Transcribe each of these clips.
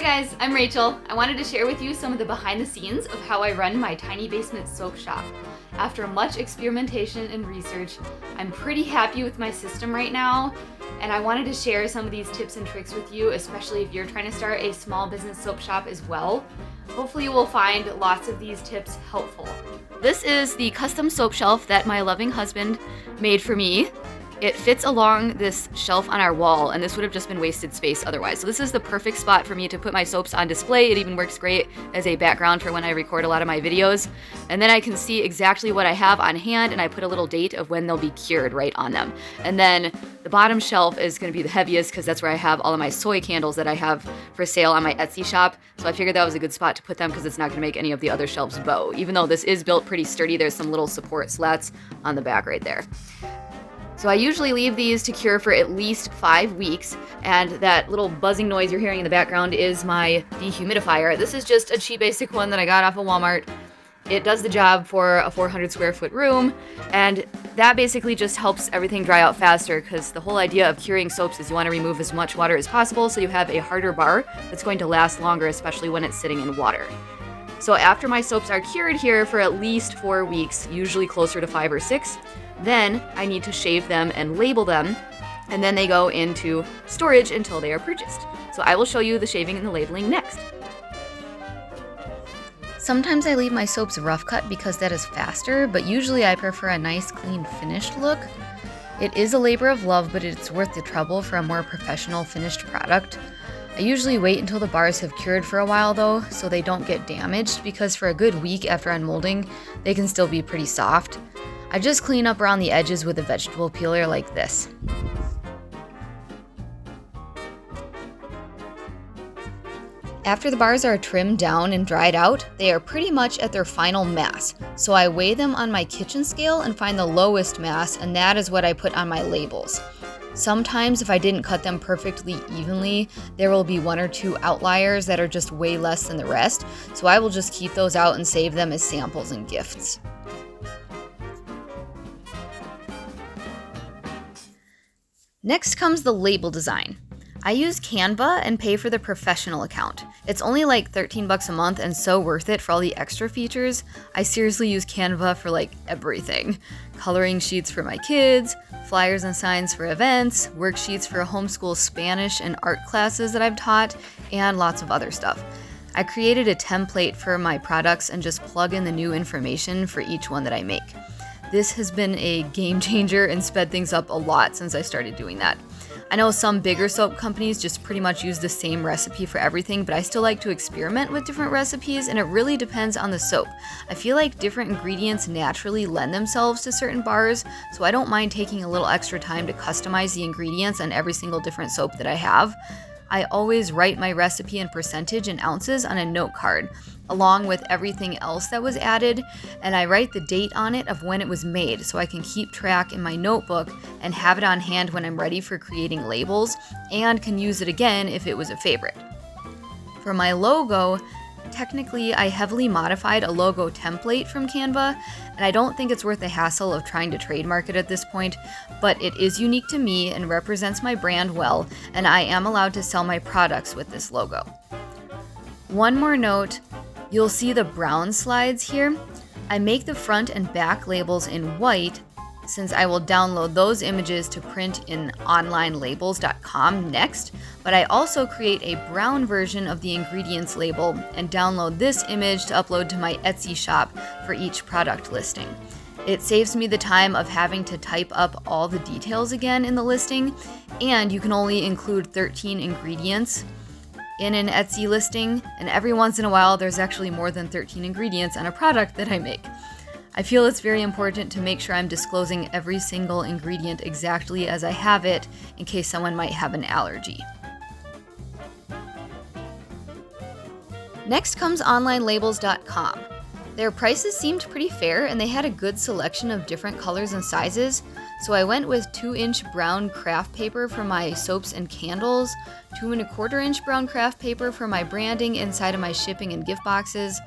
Hi guys, I'm Rachel. I wanted to share with you some of the behind the scenes of how I run my tiny basement soap shop. After much experimentation and research, I'm pretty happy with my system right now, and I wanted to share some of these tips and tricks with you, especially if you're trying to start a small business soap shop as well. Hopefully you will find lots of these tips helpful. This is the custom soap shelf that my loving husband made for me. It fits along this shelf on our wall, and this would have just been wasted space otherwise. So this is the perfect spot for me to put my soaps on display. It even works great as a background for when I record a lot of my videos. And then I can see exactly what I have on hand, and I put a little date of when they'll be cured right on them. And then the bottom shelf is going to be the heaviest because that's where I have all of my soy candles that I have for sale on my Etsy shop. So I figured that was a good spot to put them because it's not going to make any of the other shelves bow. Even though this is built pretty sturdy, there's some little support slats on the back right there. So I usually leave these to cure for at least 5 weeks, and that little buzzing noise you're hearing in the background is my dehumidifier. This is just a cheap basic one that I got off of Walmart. It does the job for a 400 square foot room, and that basically just helps everything dry out faster because the whole idea of curing soaps is you want to remove as much water as possible so you have a harder bar that's going to last longer, especially when it's sitting in water. So after my soaps are cured here for at least 4 weeks, usually closer to 5 or 6, then I need to shave them and label them, and then they go into storage until they are purchased. So I will show you the shaving and the labeling next. Sometimes I leave my soaps rough cut because that is faster, but usually I prefer a nice, clean, finished look. It is a labor of love, but it's worth the trouble for a more professional finished product. I usually wait until the bars have cured for a while though, so they don't get damaged, because for a good week after unmolding, they can still be pretty soft. I just clean up around the edges with a vegetable peeler like this. After the bars are trimmed down and dried out, they are pretty much at their final mass. So I weigh them on my kitchen scale and find the lowest mass, and that is what I put on my labels. Sometimes if I didn't cut them perfectly evenly, there will be 1 or 2 outliers that are just way less than the rest, so I will just keep those out and save them as samples and gifts. Next comes the label design. I use Canva and pay for the professional account. It's only like $13 a month and so worth it for all the extra features. I seriously use Canva for like everything. Coloring sheets for my kids, flyers and signs for events, worksheets for homeschool Spanish and art classes that I've taught, and lots of other stuff. I created a template for my products and just plug in the new information for each one that I make. This has been a game changer and sped things up a lot since I started doing that. I know some bigger soap companies just pretty much use the same recipe for everything, but I still like to experiment with different recipes, and it really depends on the soap. I feel like different ingredients naturally lend themselves to certain bars, so I don't mind taking a little extra time to customize the ingredients on every single different soap that I have. I always write my recipe in percentage and ounces on a note card, along with everything else that was added, and I write the date on it of when it was made so I can keep track in my notebook and have it on hand when I'm ready for creating labels, and can use it again if it was a favorite. For my logo, technically I heavily modified a logo template from Canva, and I don't think it's worth the hassle of trying to trademark it at this point, but it is unique to me and represents my brand well, and I am allowed to sell my products with this logo. One more note, you'll see the brown slides here. I make the front and back labels in white since I will download those images to print in onlinelabels.com next, but I also create a brown version of the ingredients label and download this image to upload to my Etsy shop for each product listing. It saves me the time of having to type up all the details again in the listing, and you can only include 13 ingredients in an Etsy listing, and every once in a while there's actually more than 13 ingredients on a product that I make. I feel it's very important to make sure I'm disclosing every single ingredient exactly as I have it in case someone might have an allergy. Next comes onlinelabels.com. Their prices seemed pretty fair and they had a good selection of different colors and sizes, so I went with 2-inch brown craft paper for my soaps and candles, 2¼ inch brown craft paper for my branding inside of my shipping and gift boxes,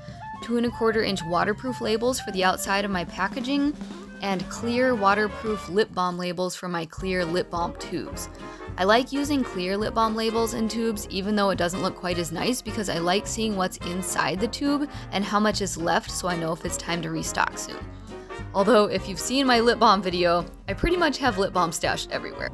2¼ inch waterproof labels for the outside of my packaging, and clear waterproof lip balm labels for my clear lip balm tubes. I like using clear lip balm labels in tubes even though it doesn't look quite as nice because I like seeing what's inside the tube and how much is left so I know if it's time to restock soon. Although if you've seen my lip balm video, I pretty much have lip balm stashed everywhere.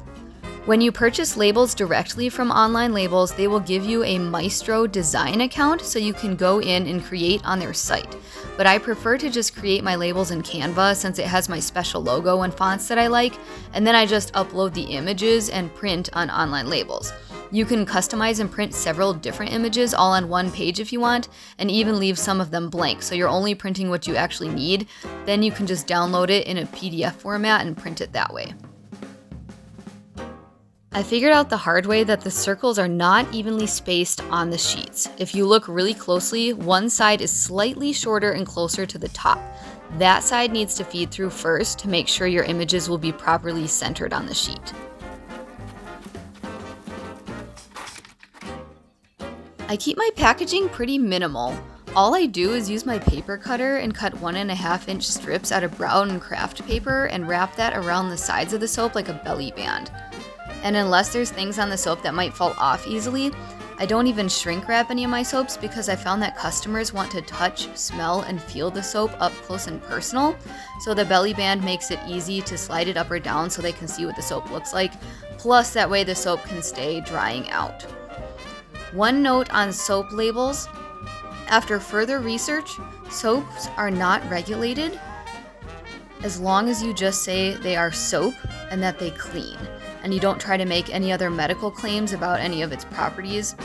When you purchase labels directly from online labels, they will give you a Maestro design account so you can go in and create on their site. But I prefer to just create my labels in Canva since it has my special logo and fonts that I like, and then I just upload the images and print on online labels. You can customize and print several different images all on one page if you want, and even leave some of them blank so you're only printing what you actually need. Then you can just download it in a PDF format and print it that way. I figured out the hard way that the circles are not evenly spaced on the sheets. If you look really closely, one side is slightly shorter and closer to the top. That side needs to feed through first to make sure your images will be properly centered on the sheet. I keep my packaging pretty minimal. All I do is use my paper cutter and cut 1.5-inch strips out of brown craft paper and wrap that around the sides of the soap like a belly band. And unless there's things on the soap that might fall off easily, I don't even shrink wrap any of my soaps because I found that customers want to touch, smell, and feel the soap up close and personal. So the belly band makes it easy to slide it up or down so they can see what the soap looks like. Plus, that way the soap can stay drying out. One note on soap labels. After further research, soaps are not regulated as long as you just say they are soap and that they clean, and you don't try to make any other medical claims about any of its properties.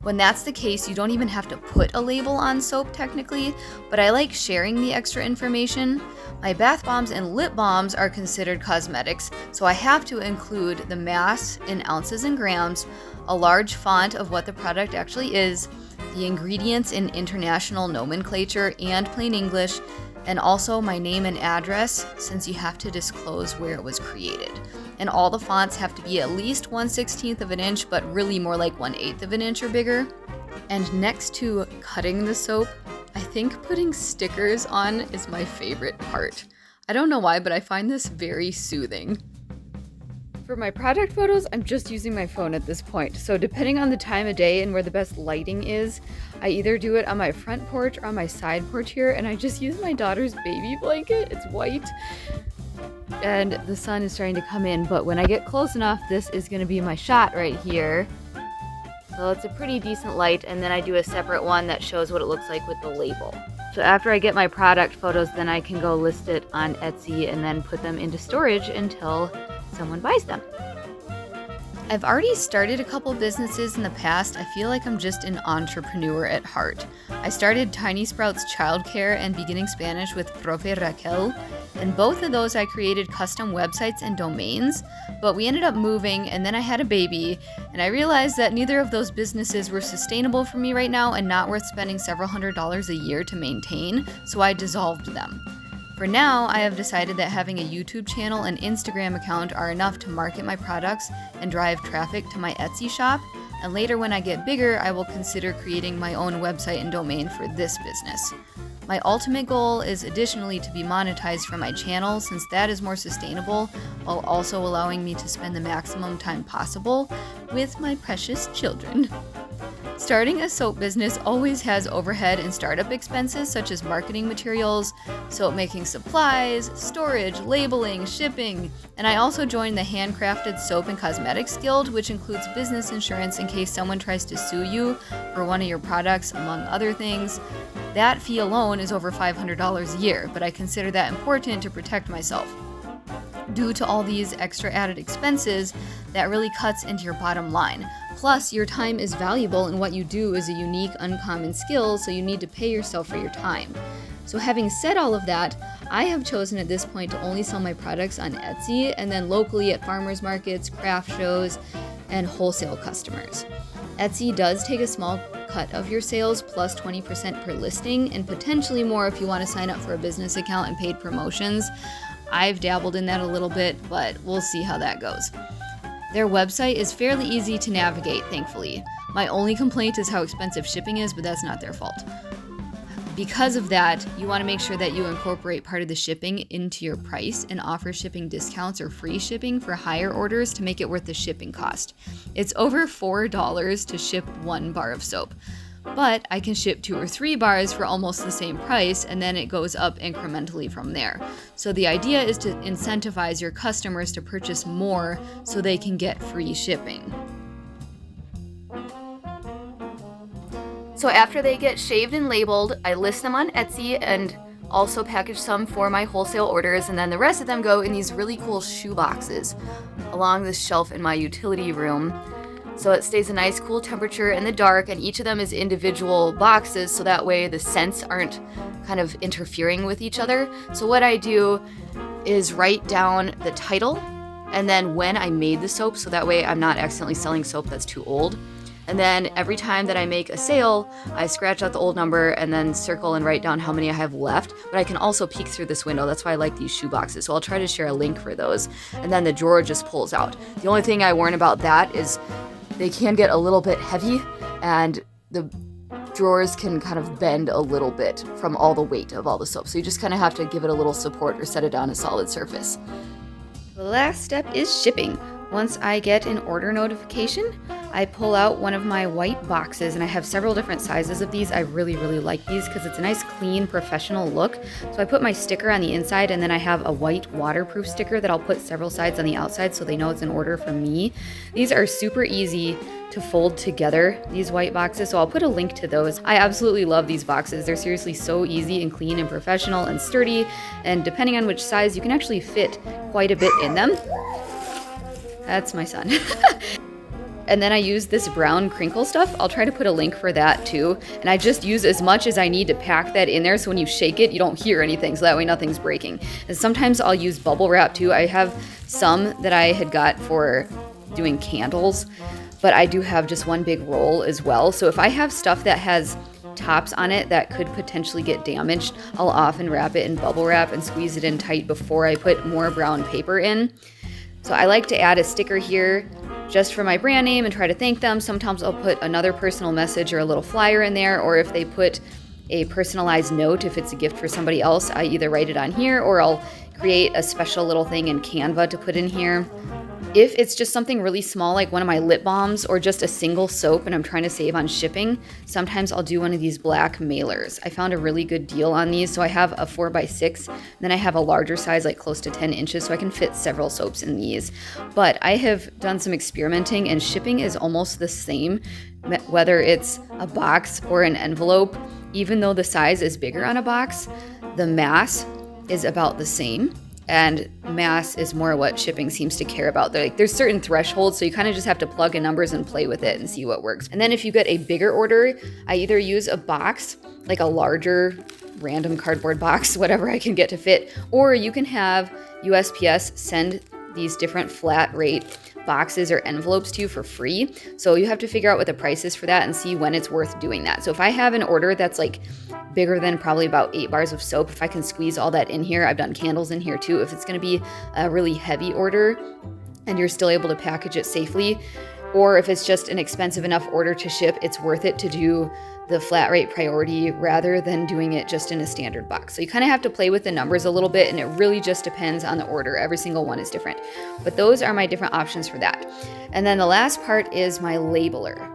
When that's the case, you don't even have to put a label on soap technically, but I like sharing the extra information. My bath bombs and lip balms are considered cosmetics, so I have to include the mass in ounces and grams, a large font of what the product actually is, the ingredients in international nomenclature and plain English, and also my name and address since you have to disclose where it was created. And all the fonts have to be at least 1/16 of an inch, but really more like 1/8 of an inch or bigger. And next to cutting the soap, I think putting stickers on is my favorite part. I don't know why, but I find this very soothing. For my product photos, I'm just using my phone at this point, so depending on the time of day and where the best lighting is, I either do it on my front porch or on my side porch here, and I just use my daughter's baby blanket. It's white, and the sun is starting to come in, but when I get close enough, this is going to be my shot right here. So it's a pretty decent light, and then I do a separate one that shows what it looks like with the label. So after I get my product photos, then I can go list it on Etsy and then put them into storage until someone buys them. I've already started a couple businesses in the past. I feel like I'm just an entrepreneur at heart. I started Tiny Sprouts Childcare and Beginning Spanish with Profe Raquel, and both of those I created custom websites and domains, but we ended up moving and then I had a baby, and I realized that neither of those businesses were sustainable for me right now and not worth spending several $100s a year to maintain, so I dissolved them. For now, I have decided that having a YouTube channel and Instagram account are enough to market my products and drive traffic to my Etsy shop, and later when I get bigger, I will consider creating my own website and domain for this business. My ultimate goal is additionally to be monetized for my channel since that is more sustainable while also allowing me to spend the maximum time possible with my precious children. Starting a soap business always has overhead and startup expenses such as marketing materials, soap making supplies, storage, labeling, shipping, and I also joined the Handcrafted Soap and Cosmetics Guild, which includes business insurance in case someone tries to sue you for one of your products, among other things. That fee alone is over $500 a year, but I consider that important to protect myself. Due to all these extra added expenses, that really cuts into your bottom line. Plus, your time is valuable and what you do is a unique, uncommon skill, so you need to pay yourself for your time. So having said all of that, I have chosen at this point to only sell my products on Etsy and then locally at farmers markets, craft shows, and wholesale customers. Etsy does take a small cut of your sales plus 20% per listing and potentially more if you want to sign up for a business account and paid promotions. I've dabbled in that a little bit, but we'll see how that goes. Their website is fairly easy to navigate, thankfully. My only complaint is how expensive shipping is, but that's not their fault. Because of that, you want to make sure that you incorporate part of the shipping into your price and offer shipping discounts or free shipping for higher orders to make it worth the shipping cost. It's over $4 to ship 1 bar of soap, but I can ship 2 or 3 bars for almost the same price, and then it goes up incrementally from there. So the idea is to incentivize your customers to purchase more so they can get free shipping. So after they get shaved and labeled, I list them on Etsy and also package some for my wholesale orders, and then the rest of them go in these really cool shoe boxes along this shelf in my utility room. So it stays a nice cool temperature in the dark, and each of them is individual boxes, so that way the scents aren't kind of interfering with each other. So what I do is write down the title and then when I made the soap, so that way I'm not accidentally selling soap that's too old. And then every time that I make a sale, I scratch out the old number and then circle and write down how many I have left. But I can also peek through this window. That's why I like these shoe boxes. So I'll try to share a link for those. And then the drawer just pulls out. The only thing I warn about that is they can get a little bit heavy, and the drawers can kind of bend a little bit from all the weight of all the soap. So you just kind of have to give it a little support or set it on a solid surface. The last step is shipping. Once I get an order notification, I pull out one of my white boxes, and I have several different sizes of these. I really like these because it's a nice, clean, professional look. So I put my sticker on the inside, and then I have a white waterproof sticker that I'll put several sides on the outside so they know it's an order from me. These are super easy to fold together, these white boxes, so I'll put a link to those. I absolutely love these boxes. They're seriously so easy and clean and professional and sturdy, and depending on which size, you can actually fit quite a bit in them. That's my son. And then I use this brown crinkle stuff. I'll try to put a link for that too. And I just use as much as I need to pack that in there, so when you shake it, you don't hear anything, so that way nothing's breaking. And sometimes I'll use bubble wrap too. I have some that I had got for doing candles, but I do have just one big roll as well. So if I have stuff that has tops on it that could potentially get damaged, I'll often wrap it in bubble wrap and squeeze it in tight before I put more brown paper in. So I like to add a sticker here just for my brand name and try to thank them. Sometimes I'll put another personal message or a little flyer in there, or if they put a personalized note, if it's a gift for somebody else, I either write it on here or I'll create a special little thing in Canva to put in here. If it's just something really small, like one of my lip balms or just a single soap and I'm trying to save on shipping, sometimes I'll do one of these black mailers. I found a really good deal on these. So I have a 4x6, then I have a larger size, like close to 10 inches, so I can fit several soaps in these. But I have done some experimenting, and shipping is almost the same, whether it's a box or an envelope. Even though the size is bigger on a box, the mass is about the same. And mass is more what shipping seems to care about. There's certain thresholds, so you kind of just have to plug in numbers and play with it and see what works. And then if you get a bigger order, I either use a box, like a larger random cardboard box, whatever I can get to fit, or you can have USPS send these different flat rate boxes or envelopes to you for free. So you have to figure out what the price is for that and see when it's worth doing that. So if I have an order that's like bigger than probably about 8 bars of soap, if I can squeeze all that in here, I've done candles in here too. If it's going to be a really heavy order and you're still able to package it safely, or if it's just an expensive enough order to ship, it's worth it to do the flat rate priority rather than doing it just in a standard box. So you kind of have to play with the numbers a little bit, and it really just depends on the order. Every single one is different. But those are my different options for that. And then the last part is my labeler.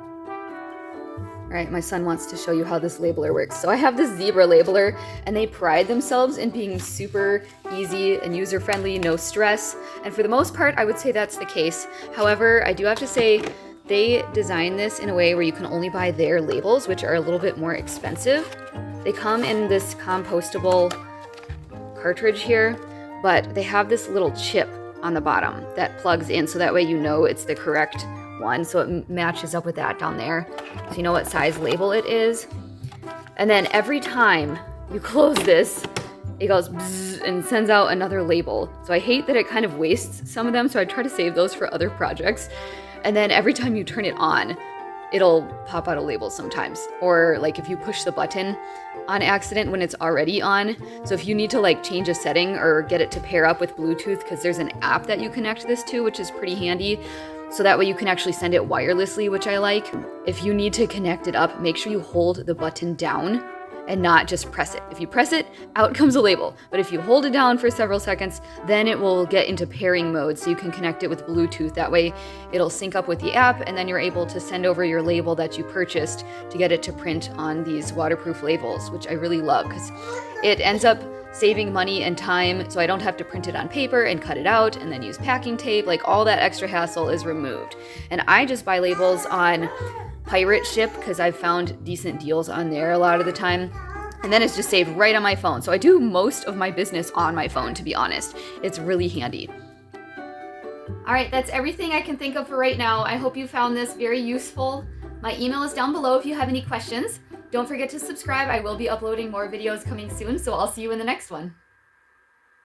All right, my son wants to show you how this labeler works. So I have this zebra labeler, and they pride themselves in being super easy and user-friendly, no stress. And for the most part, I would say that's the case. However, I do have to say, they designed this in a way where you can only buy their labels, which are a little bit more expensive. They come in this compostable cartridge here, but they have this little chip on the bottom that plugs in, so that way you know it's the correct one. So it matches up with that down there, so you know what size label it is. And then every time you close this, it goes bzzz and sends out another label. So I hate that it kind of wastes some of them, so I try to save those for other projects. And then every time you turn it on, it'll pop out a label sometimes. Or like if you push the button on accident when it's already on. So if you need to like change a setting or get it to pair up with Bluetooth, because there's an app that you connect this to, which is pretty handy. So that way you can actually send it wirelessly, which I like. If you need to connect it up, make sure you hold the button down and not just press it. If you press it, out comes a label. But if you hold it down for several seconds, then it will get into pairing mode, so you can connect it with Bluetooth. That way it'll sync up with the app, and then you're able to send over your label that you purchased to get it to print on these waterproof labels, which I really love because it ends up saving money and time, so I don't have to print it on paper and cut it out and then use packing tape. Like, all that extra hassle is removed. And I just buy labels on Pirate Ship because I've found decent deals on there a lot of the time. And then it's just saved right on my phone. So I do most of my business on my phone, to be honest. It's really handy. All right, that's everything I can think of for right now. I hope you found this very useful. My email is down below if you have any questions. Don't forget to subscribe. I will be uploading more videos coming soon, so I'll see you in the next one.